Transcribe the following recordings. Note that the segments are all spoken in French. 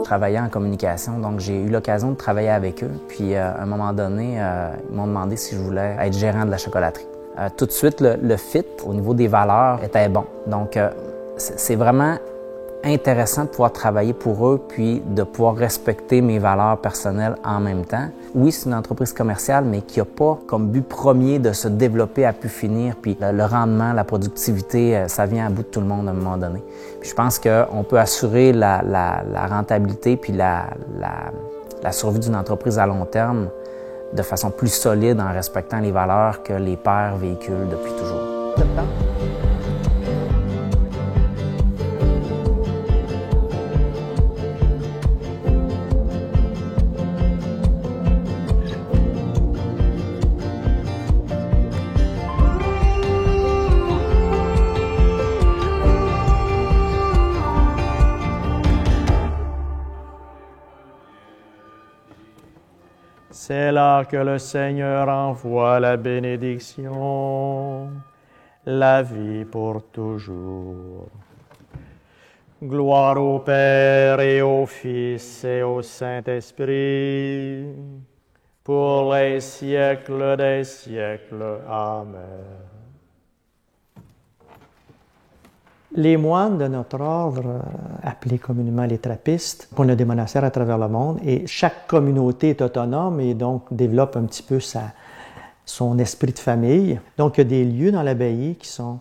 travaillaient en communication, donc j'ai eu l'occasion de travailler avec eux. Puis à un moment donné, ils m'ont demandé si je voulais être gérant de la chocolaterie. Tout de suite, le fit au niveau des valeurs était bon. Donc c'est vraiment intéressant de pouvoir travailler pour eux puis de pouvoir respecter mes valeurs personnelles en même temps. Oui, c'est une entreprise commerciale, mais qui n'a pas comme but premier de se développer à pu finir. Puis le rendement, la productivité, ça vient à bout de tout le monde à un moment donné. Puis je pense qu'on peut assurer la rentabilité puis la survie d'une entreprise à long terme de façon plus solide en respectant les valeurs que les pères véhiculent depuis toujours. C'est là que le Seigneur envoie la bénédiction, la vie pour toujours. Gloire au Père et au Fils et au Saint-Esprit, pour les siècles des siècles. Amen. Les moines de notre ordre, appelés communément les trappistes, on a des monastères à travers le monde et chaque communauté est autonome et donc développe un petit peu son esprit de famille. Donc il y a des lieux dans l'abbaye qui sont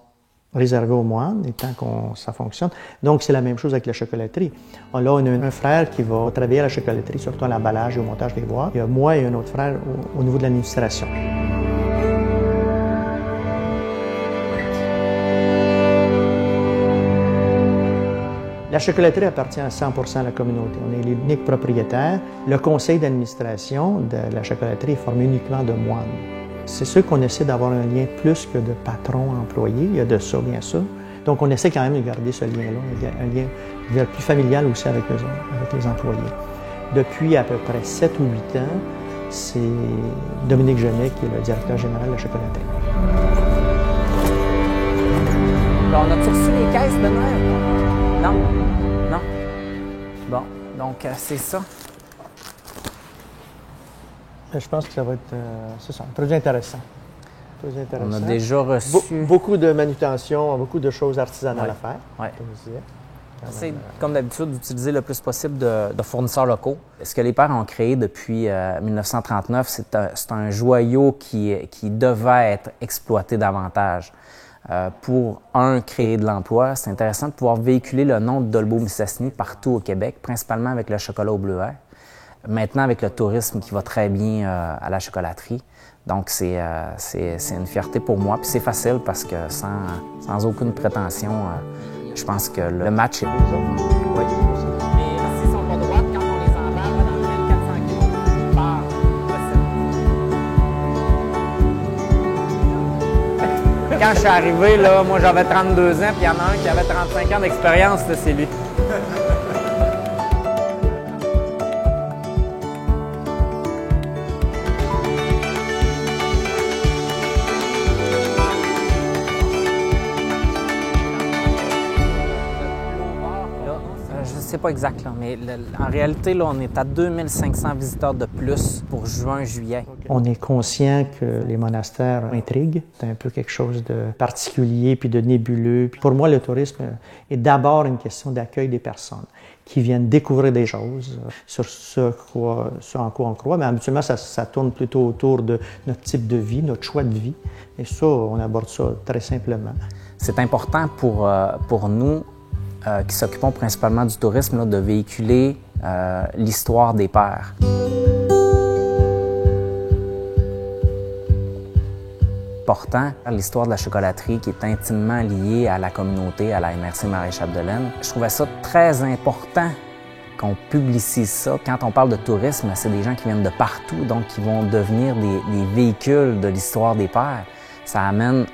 réservés aux moines et tant que ça fonctionne. Donc c'est la même chose avec la chocolaterie. Là, on a un frère qui va travailler à la chocolaterie, surtout à l'emballage et au montage des boîtes. Il y a moi et un autre frère au niveau de l'administration. La chocolaterie appartient à 100% à la communauté. On est l'unique propriétaire. Le conseil d'administration de la chocolaterie est formé uniquement de moines. C'est sûr qu'on essaie d'avoir un lien plus que de patron-employé. Il y a de ça, bien sûr. Donc, on essaie quand même de garder ce lien-là, un lien plus familial aussi avec eux autres, avec les employés. Depuis à peu près 7 ou 8 ans, c'est Dominique Genet qui est le directeur général de la chocolaterie. Alors, on a-tu reçu les caisses de Noël? Non? Non? Bon, donc c'est ça. Je pense que ça va être, c'est ça, un produit intéressant. On a déjà reçu... Beaucoup de manutention, beaucoup de choses artisanales à faire, ouais. Comme je disais. C'est comme d'habitude d'utiliser le plus possible de fournisseurs locaux. Ce que les pères ont créé depuis 1939, c'est un joyau qui devait être exploité davantage. Pour, créer de l'emploi, c'est intéressant de pouvoir véhiculer le nom de Dolbeau Mistassini partout au Québec, principalement avec le chocolat au bleuet. Maintenant, avec le tourisme qui va très bien à la chocolaterie. Donc, c'est une fierté pour moi. Puis c'est facile parce que sans aucune prétention, je pense que le match est beau. Oui. Mais s'ils sont pas droites, quand on les emballe dans 1400 kg, par recette. Quand je suis arrivé, là, moi j'avais 32 ans, puis il y en a un qui avait 35 ans d'expérience, c'est lui. Je ne sais pas exact, là, mais en réalité, là, on est à 2500 visiteurs de plus pour juin-juillet. On est conscient que les monastères intriguent. C'est un peu quelque chose de particulier puis de nébuleux. Puis pour moi, le tourisme est d'abord une question d'accueil des personnes qui viennent découvrir des choses sur ce en quoi on croit. Mais habituellement, ça tourne plutôt autour de notre type de vie, notre choix de vie. Et ça, on aborde ça très simplement. C'est important pour nous, qui s'occupons principalement du tourisme, là, de véhiculer l'histoire des pères. Important, l'histoire de la chocolaterie qui est intimement liée à la communauté, à la MRC Marais-Chapdelaine. Je trouvais ça très important qu'on publicise ça. Quand on parle de tourisme, c'est des gens qui viennent de partout, donc qui vont devenir des véhicules de l'histoire des pères. Ça amène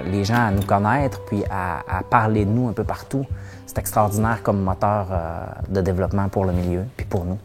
les gens à nous connaître puis à parler de nous un peu partout. C'est extraordinaire comme moteur de développement pour le milieu puis pour nous.